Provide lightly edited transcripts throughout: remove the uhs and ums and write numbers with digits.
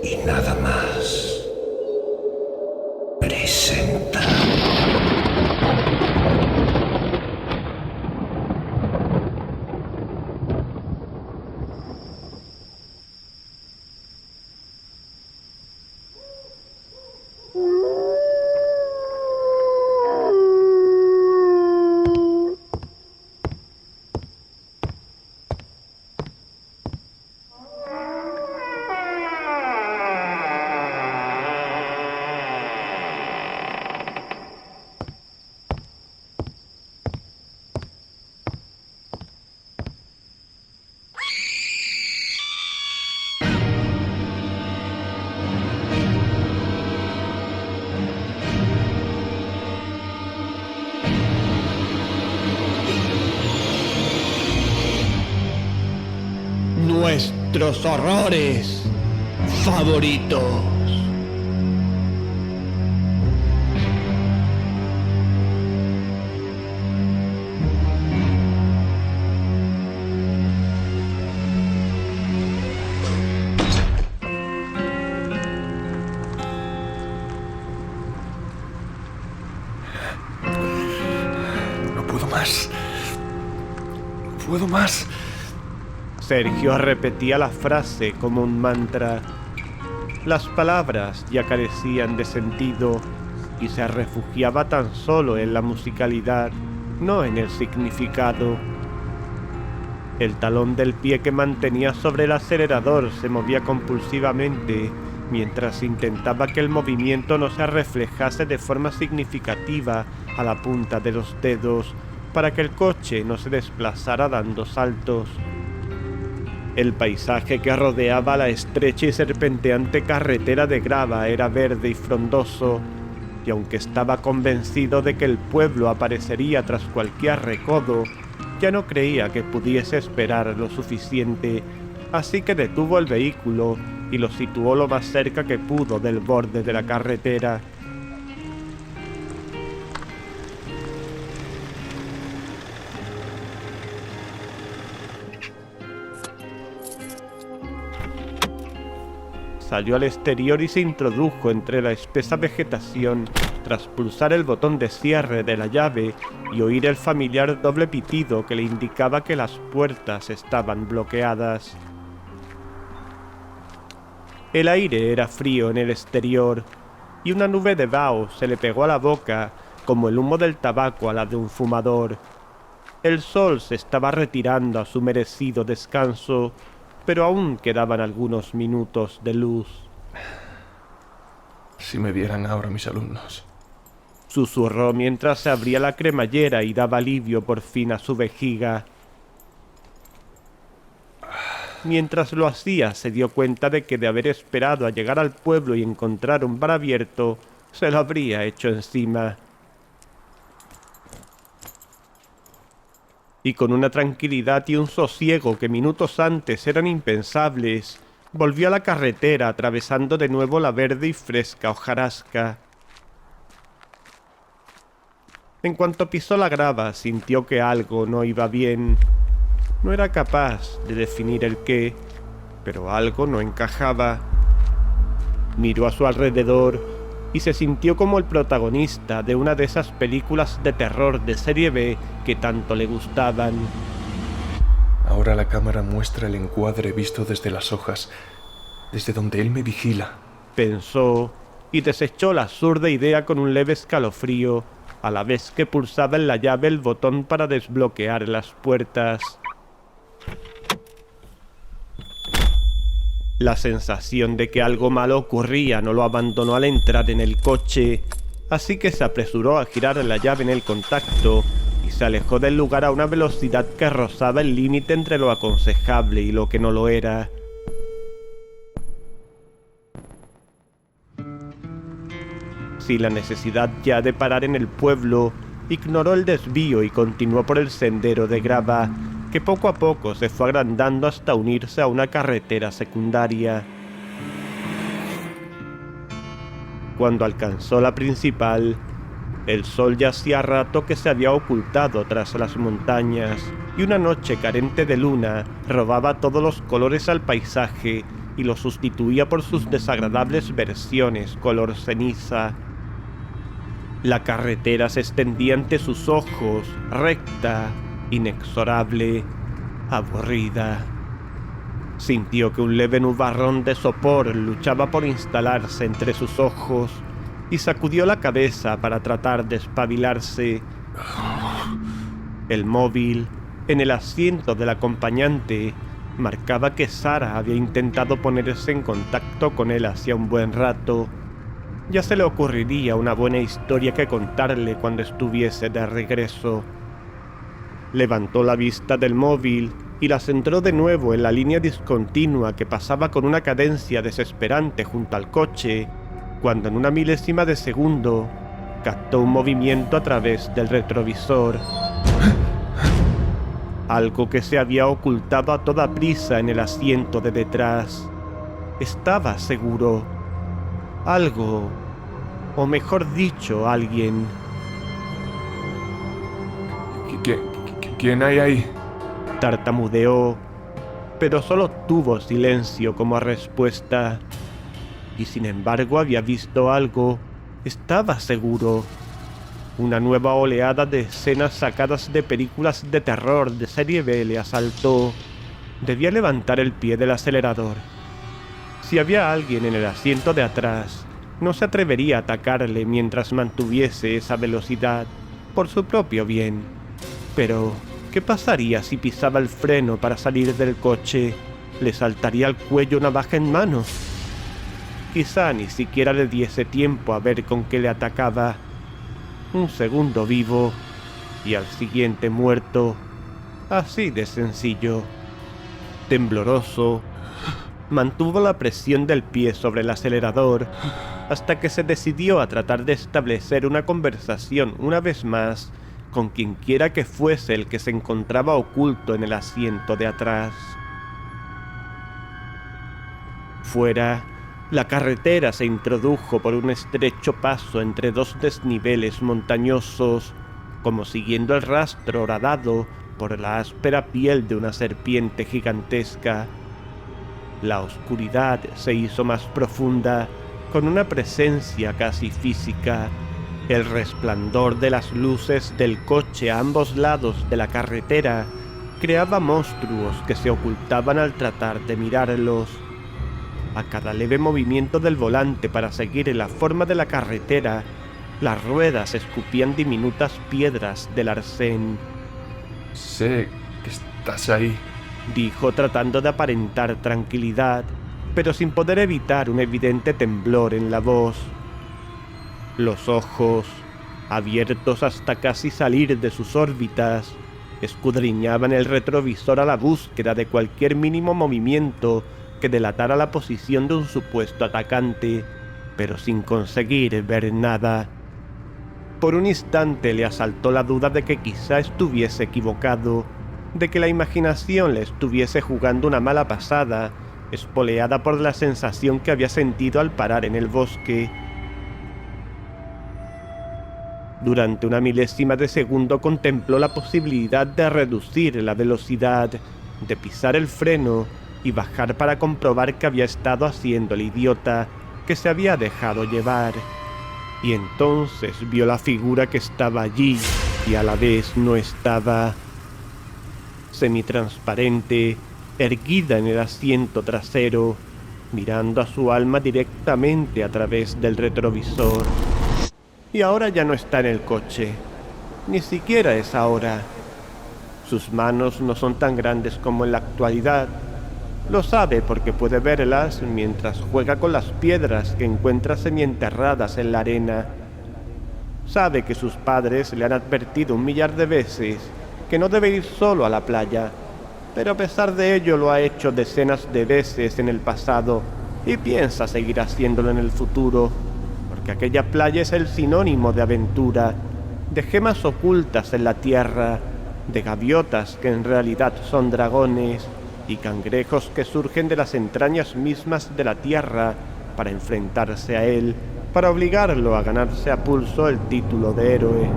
y nada más. Presenta. Nuestros horrores favoritos. No puedo más. No puedo más. Sergio repetía la frase como un mantra. Las palabras ya carecían de sentido y se refugiaba tan solo en la musicalidad, no en el significado. El talón del pie que mantenía sobre el acelerador se movía compulsivamente mientras intentaba que el movimiento no se reflejase de forma significativa a la punta de los dedos para que el coche no se desplazara dando saltos. El paisaje que rodeaba la estrecha y serpenteante carretera de grava era verde y frondoso, y aunque estaba convencido de que el pueblo aparecería tras cualquier recodo, ya no creía que pudiese esperar lo suficiente, así que detuvo el vehículo y lo situó lo más cerca que pudo del borde de la carretera. Salió al exterior y se introdujo entre la espesa vegetación tras pulsar el botón de cierre de la llave y oír el familiar doble pitido que le indicaba que las puertas estaban bloqueadas. El aire era frío en el exterior y una nube de vaho se le pegó a la boca como el humo del tabaco a la de un fumador. El sol se estaba retirando a su merecido descanso, pero aún quedaban algunos minutos de luz. Si me vieran ahora mis alumnos. Susurró mientras se abría la cremallera y daba alivio por fin a su vejiga. Mientras lo hacía, se dio cuenta de que de haber esperado a llegar al pueblo y encontrar un bar abierto, se lo habría hecho encima. Y con una tranquilidad y un sosiego que minutos antes eran impensables, volvió a la carretera atravesando de nuevo la verde y fresca hojarasca. En cuanto pisó la grava, sintió que algo no iba bien. No era capaz de definir el qué, pero algo no encajaba. Miró a su alrededor y se sintió como el protagonista de una de esas películas de terror de serie B que tanto le gustaban. Ahora la cámara muestra el encuadre visto desde las hojas, desde donde él me vigila. Pensó y desechó la absurda idea con un leve escalofrío, a la vez que pulsaba en la llave el botón para desbloquear las puertas. La sensación de que algo malo ocurría no lo abandonó al entrar en el coche, así que se apresuró a girar la llave en el contacto y se alejó del lugar a una velocidad que rozaba el límite entre lo aconsejable y lo que no lo era. Sin la necesidad ya de parar en el pueblo, ignoró el desvío y continuó por el sendero de grava, que poco a poco se fue agrandando hasta unirse a una carretera secundaria. Cuando alcanzó la principal, el sol ya hacía rato que se había ocultado tras las montañas, y una noche carente de luna robaba todos los colores al paisaje, y lo sustituía por sus desagradables versiones color ceniza. La carretera se extendía ante sus ojos, recta, inexorable, aburrida. Sintió que un leve nubarrón de sopor luchaba por instalarse entre sus ojos y sacudió la cabeza para tratar de espabilarse. El móvil, en el asiento del acompañante, marcaba que Sara había intentado ponerse en contacto con él hacía un buen rato. Ya se le ocurriría una buena historia que contarle cuando estuviese de regreso. Levantó la vista del móvil y la centró de nuevo en la línea discontinua que pasaba con una cadencia desesperante junto al coche, cuando en una milésima de segundo captó un movimiento a través del retrovisor. Algo que se había ocultado a toda prisa en el asiento de detrás. Estaba seguro. Algo, o mejor dicho, alguien. ¿Quién hay ahí? Tartamudeó, pero solo tuvo silencio como respuesta. Y sin embargo había visto algo. Estaba seguro. Una nueva oleada de escenas sacadas de películas de terror de serie B le asaltó. Debía levantar el pie del acelerador. Si había alguien en el asiento de atrás, no se atrevería a atacarle mientras mantuviese esa velocidad, por su propio bien. Pero, ¿qué pasaría si pisaba el freno para salir del coche? ¿Le saltaría al cuello una navaja en mano? Quizá ni siquiera le diese tiempo a ver con qué le atacaba. Un segundo vivo y al siguiente muerto. Así de sencillo. Tembloroso, mantuvo la presión del pie sobre el acelerador hasta que se decidió a tratar de establecer una conversación una vez más con quienquiera que fuese el que se encontraba oculto en el asiento de atrás. Fuera, la carretera se introdujo por un estrecho paso entre dos desniveles montañosos, como siguiendo el rastro horadado por la áspera piel de una serpiente gigantesca. La oscuridad se hizo más profunda, con una presencia casi física. El resplandor de las luces del coche a ambos lados de la carretera creaba monstruos que se ocultaban al tratar de mirarlos. A cada leve movimiento del volante para seguir la forma de la carretera, las ruedas escupían diminutas piedras del arcén. Sé que estás ahí, dijo tratando de aparentar tranquilidad, pero sin poder evitar un evidente temblor en la voz. Los ojos, abiertos hasta casi salir de sus órbitas, escudriñaban el retrovisor a la búsqueda de cualquier mínimo movimiento que delatara la posición de un supuesto atacante, pero sin conseguir ver nada. Por un instante le asaltó la duda de que quizá estuviese equivocado, de que la imaginación le estuviese jugando una mala pasada, espoleada por la sensación que había sentido al parar en el bosque. Durante una milésima de segundo contempló la posibilidad de reducir la velocidad, de pisar el freno y bajar para comprobar que había estado haciendo el idiota, que se había dejado llevar. Y entonces vio la figura que estaba allí y a la vez no estaba. Semitransparente, erguida en el asiento trasero, mirando a su alma directamente a través del retrovisor. Y ahora ya no está en el coche. Ni siquiera es ahora. Sus manos no son tan grandes como en la actualidad. Lo sabe porque puede verlas mientras juega con las piedras que encuentra semienterradas en la arena. Sabe que sus padres le han advertido 1.000.000 de veces que no debe ir solo a la playa, pero a pesar de ello lo ha hecho decenas de veces en el pasado y piensa seguir haciéndolo en el futuro, porque aquella playa es el sinónimo de aventura, de gemas ocultas en la tierra, de gaviotas que en realidad son dragones, y cangrejos que surgen de las entrañas mismas de la tierra para enfrentarse a él, para obligarlo a ganarse a pulso el título de héroe.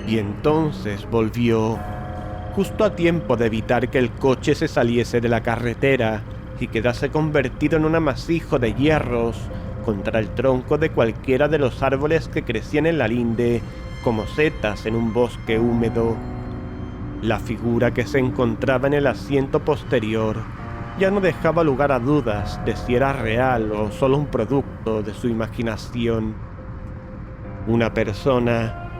Y entonces volvió, justo a tiempo de evitar que el coche se saliese de la carretera y quedase convertido en un amasijo de hierros contra el tronco de cualquiera de los árboles que crecían en la linde como setas en un bosque húmedo. La figura que se encontraba en el asiento posterior ya no dejaba lugar a dudas de si era real o solo un producto de su imaginación. Una persona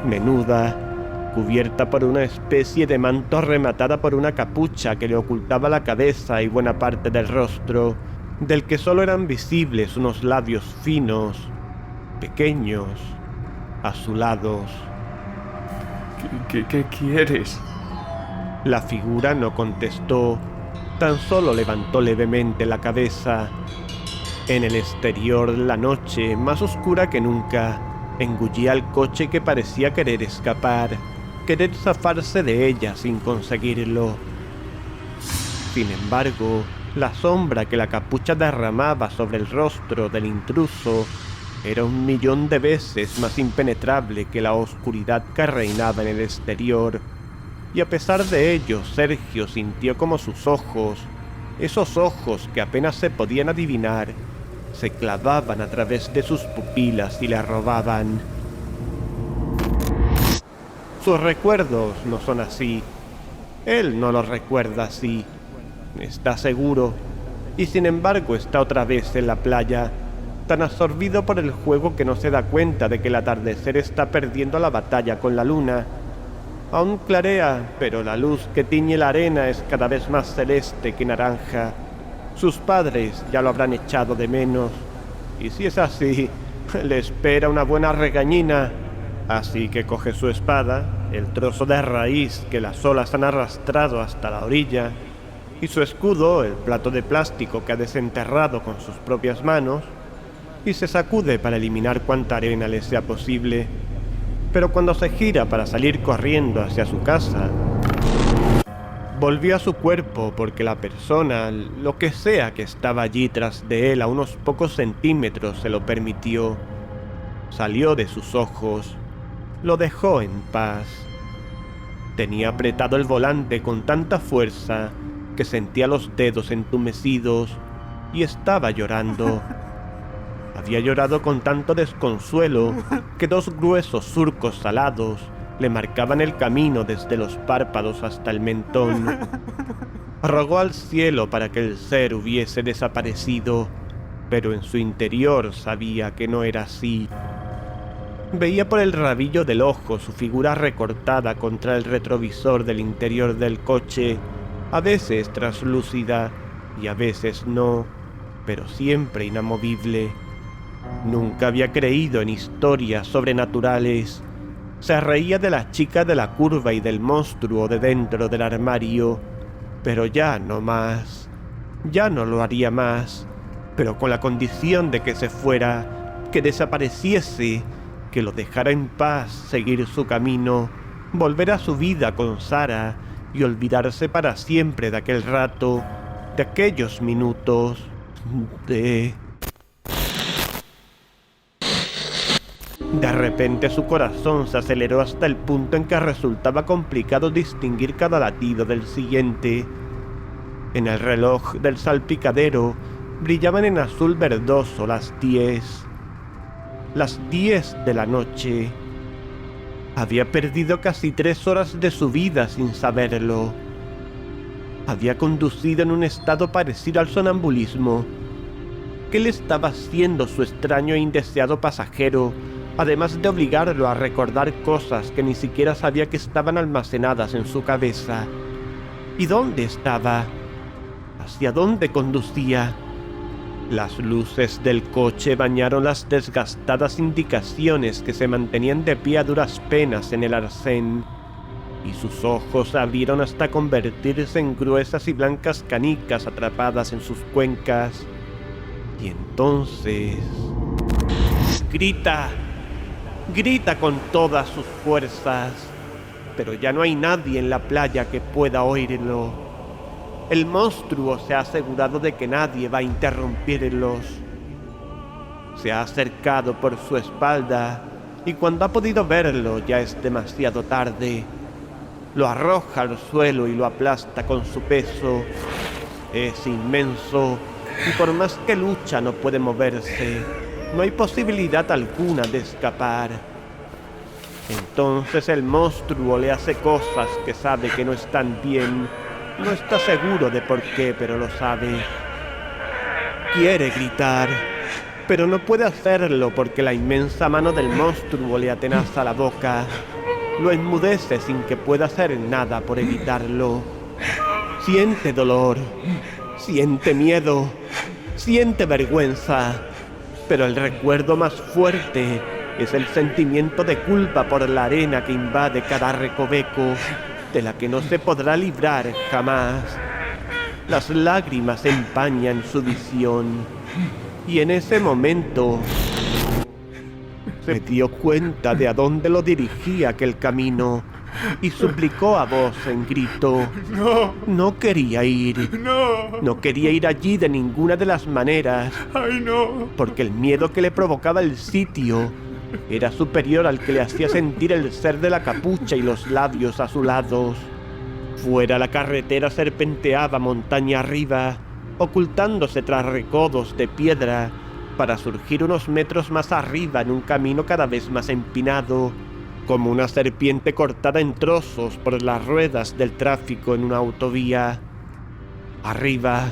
menuda, cubierta por una especie de manto rematada por una capucha que le ocultaba la cabeza y buena parte del rostro, del que solo eran visibles unos labios finos, pequeños, azulados. ¿Qué quieres? La figura no contestó, tan solo levantó levemente la cabeza. En el exterior, la noche, más oscura que nunca, engullía al coche que parecía querer escapar, querer zafarse de ella sin conseguirlo. Sin embargo, la sombra que la capucha derramaba sobre el rostro del intruso era 1.000.000 de veces más impenetrable que la oscuridad que reinaba en el exterior. Y a pesar de ello, Sergio sintió como sus ojos, esos ojos que apenas se podían adivinar, se clavaban a través de sus pupilas y le robaban. Sus recuerdos no son así. Él no los recuerda así. Está seguro. Y sin embargo está otra vez en la playa, tan absorbido por el juego que no se da cuenta de que el atardecer está perdiendo la batalla con la luna. Aún clarea, pero la luz que tiñe la arena es cada vez más celeste que naranja. Sus padres ya lo habrán echado de menos, y si es así, le espera una buena regañina. Así que coge su espada, el trozo de raíz que las olas han arrastrado hasta la orilla, y su escudo, el plato de plástico que ha desenterrado con sus propias manos, y se sacude para eliminar cuanta arena le sea posible. Pero cuando se gira para salir corriendo hacia su casa, volvió a su cuerpo porque la persona, lo que sea que estaba allí tras de él a unos pocos centímetros, se lo permitió. Salió de sus ojos, lo dejó en paz. Tenía apretado el volante con tanta fuerza que sentía los dedos entumecidos y estaba llorando. Había llorado con tanto desconsuelo que 2 gruesos surcos salados le marcaban el camino desde los párpados hasta el mentón. Rogó al cielo para que el ser hubiese desaparecido, pero en su interior sabía que no era así. Veía por el rabillo del ojo su figura recortada contra el retrovisor del interior del coche, a veces traslúcida y a veces no, pero siempre inamovible. Nunca había creído en historias sobrenaturales. Se reía de la chica de la curva y del monstruo de dentro del armario, pero ya no más. Ya no lo haría más, pero con la condición de que se fuera, que desapareciese, que lo dejara en paz seguir su camino, volver a su vida con Sara y olvidarse para siempre de aquel rato, de aquellos minutos, De repente su corazón se aceleró hasta el punto en que resultaba complicado distinguir cada latido del siguiente. En el reloj del salpicadero brillaban en azul verdoso las 10. Las 10 de la noche. Había perdido casi 3 horas de su vida sin saberlo. Había conducido en un estado parecido al sonambulismo. ¿Qué le estaba haciendo su extraño e indeseado pasajero, además de obligarlo a recordar cosas que ni siquiera sabía que estaban almacenadas en su cabeza? ¿Y dónde estaba? ¿Hacia dónde conducía? Las luces del coche bañaron las desgastadas indicaciones que se mantenían de pie a duras penas en el arcén, y sus ojos se abrieron hasta convertirse en gruesas y blancas canicas atrapadas en sus cuencas. Y entonces... ¡Grita! Grita con todas sus fuerzas, pero ya no hay nadie en la playa que pueda oírlo. El monstruo se ha asegurado de que nadie va a interrumpirlos. Se ha acercado por su espalda y cuando ha podido verlo ya es demasiado tarde. lo arroja al suelo y lo aplasta con su peso. Es inmenso y por más que lucha no puede moverse. No hay posibilidad alguna de escapar. Entonces el monstruo le hace cosas que sabe que no están bien. No está seguro de por qué, pero lo sabe. Quiere gritar, pero no puede hacerlo porque la inmensa mano del monstruo le atenaza la boca. Lo enmudece sin que pueda hacer nada por evitarlo. Siente dolor, siente miedo, siente vergüenza, pero el recuerdo más fuerte es el sentimiento de culpa por la arena que invade cada recoveco, de la que no se podrá librar jamás. Las lágrimas empañan su visión, y en ese momento se dio cuenta de a dónde lo dirigía aquel camino, y suplicó a voz en grito. No quería ir. No quería ir allí de ninguna de las maneras. Porque el miedo que le provocaba el sitio era superior al que le hacía sentir el ser de la capucha y los labios azulados. Fuera la carretera serpenteaba montaña arriba, ocultándose tras recodos de piedra, para surgir unos metros más arriba en un camino cada vez más empinado, como una serpiente cortada en trozos por las ruedas del tráfico en una autovía. Arriba,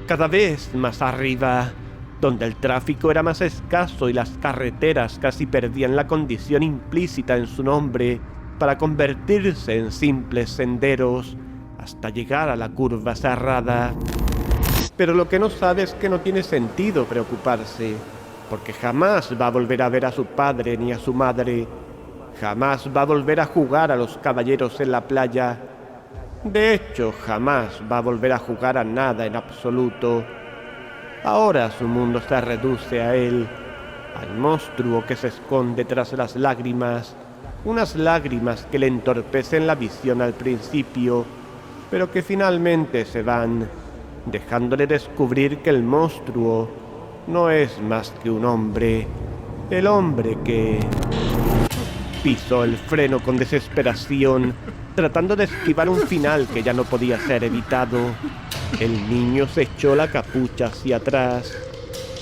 cada vez más arriba, donde el tráfico era más escaso y las carreteras casi perdían la condición implícita en su nombre para convertirse en simples senderos hasta llegar a la curva cerrada. Pero lo que no sabe es que no tiene sentido preocuparse, porque jamás va a volver a ver a su padre ni a su madre. Jamás va a volver a jugar a los caballeros en la playa. De hecho, jamás va a volver a jugar a nada en absoluto. Ahora su mundo se reduce a él, al monstruo que se esconde tras las lágrimas, unas lágrimas que le entorpecen la visión al principio, pero que finalmente se van, dejándole descubrir que el monstruo no es más que un hombre, el hombre que pisó el freno con desesperación, tratando de esquivar un final que ya no podía ser evitado. El niño se echó la capucha hacia atrás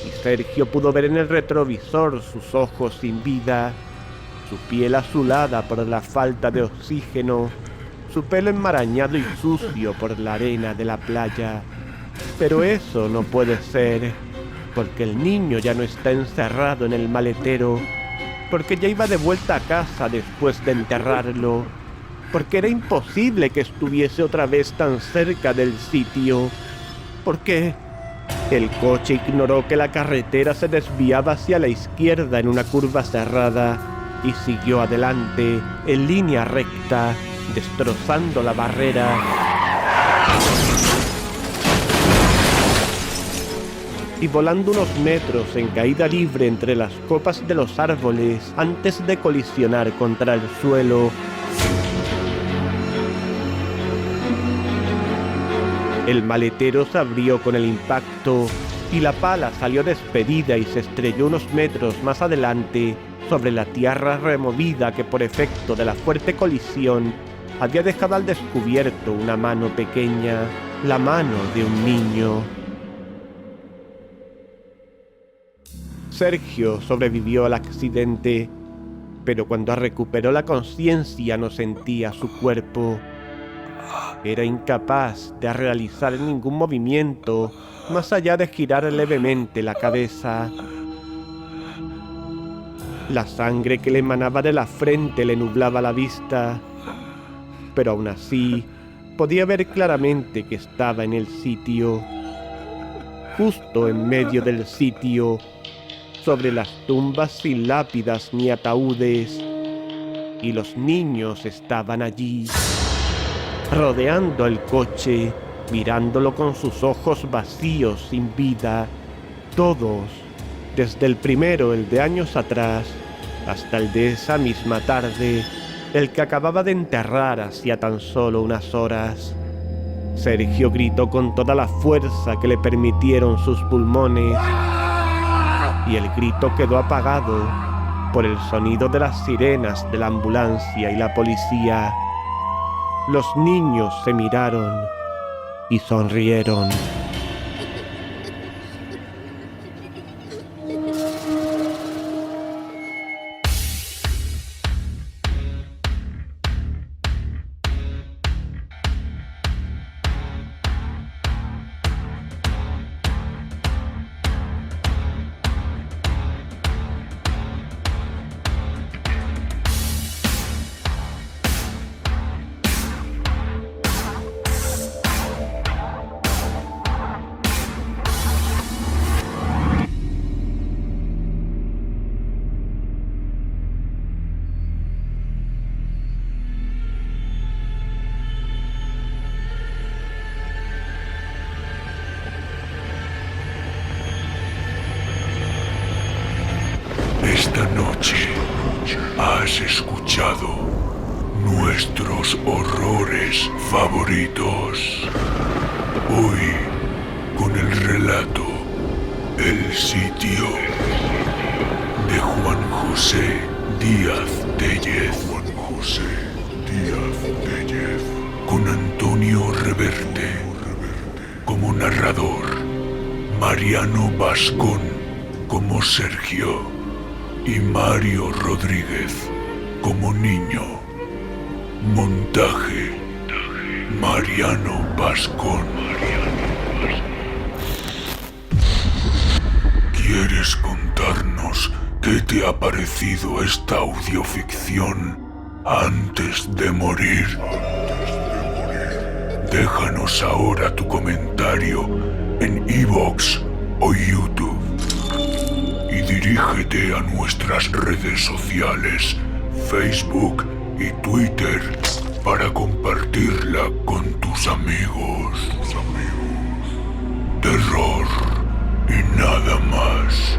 y Sergio pudo ver en el retrovisor sus ojos sin vida, su piel azulada por la falta de oxígeno, su pelo enmarañado y sucio por la arena de la playa. Pero eso no puede ser, porque el niño ya no está encerrado en el maletero, porque ya iba de vuelta a casa después de enterrarlo, porque era imposible que estuviese otra vez tan cerca del sitio, porque el coche ignoró que la carretera se desviaba hacia la izquierda en una curva cerrada y siguió adelante en línea recta, destrozando la barrera. Y volando unos metros en caída libre entre las copas de los árboles antes de colisionar contra el suelo. El maletero se abrió con el impacto y la pala salió despedida y se estrelló unos metros más adelante sobre la tierra removida que por efecto de la fuerte colisión había dejado al descubierto una mano pequeña, la mano de un niño. Sergio sobrevivió al accidente, pero cuando recuperó la conciencia no sentía su cuerpo. Era incapaz de realizar ningún movimiento más allá de girar levemente la cabeza. La sangre que le emanaba de la frente le nublaba la vista, pero aún así podía ver claramente que estaba en el sitio, justo en medio del sitio, sobre las tumbas sin lápidas ni ataúdes, y los niños estaban allí, rodeando el coche, mirándolo con sus ojos vacíos sin vida, todos, desde el primero, el de años atrás, hasta el de esa misma tarde, el que acababa de enterrar hacía tan solo unas horas. Sergio gritó con toda la fuerza que le permitieron sus pulmones, y el grito quedó apagado por el sonido de las sirenas de la ambulancia y la policía. Los niños se miraron y sonrieron. Esta noche has escuchado nuestros horrores favoritos. Hoy, con el relato El sitio de Juan José Díaz Tellez. Con Antonio Reverte como narrador, Mariano Bascón como Sergio y Mario Rodríguez como niño. Montaje: Mariano Bascón. ¿Quieres contarnos qué te ha parecido esta audioficción antes de morir? Déjanos ahora tu comentario en iVoox o YouTube y dirígete a nuestras redes sociales, Facebook y Twitter, para compartirla con tus amigos. Terror y nada más.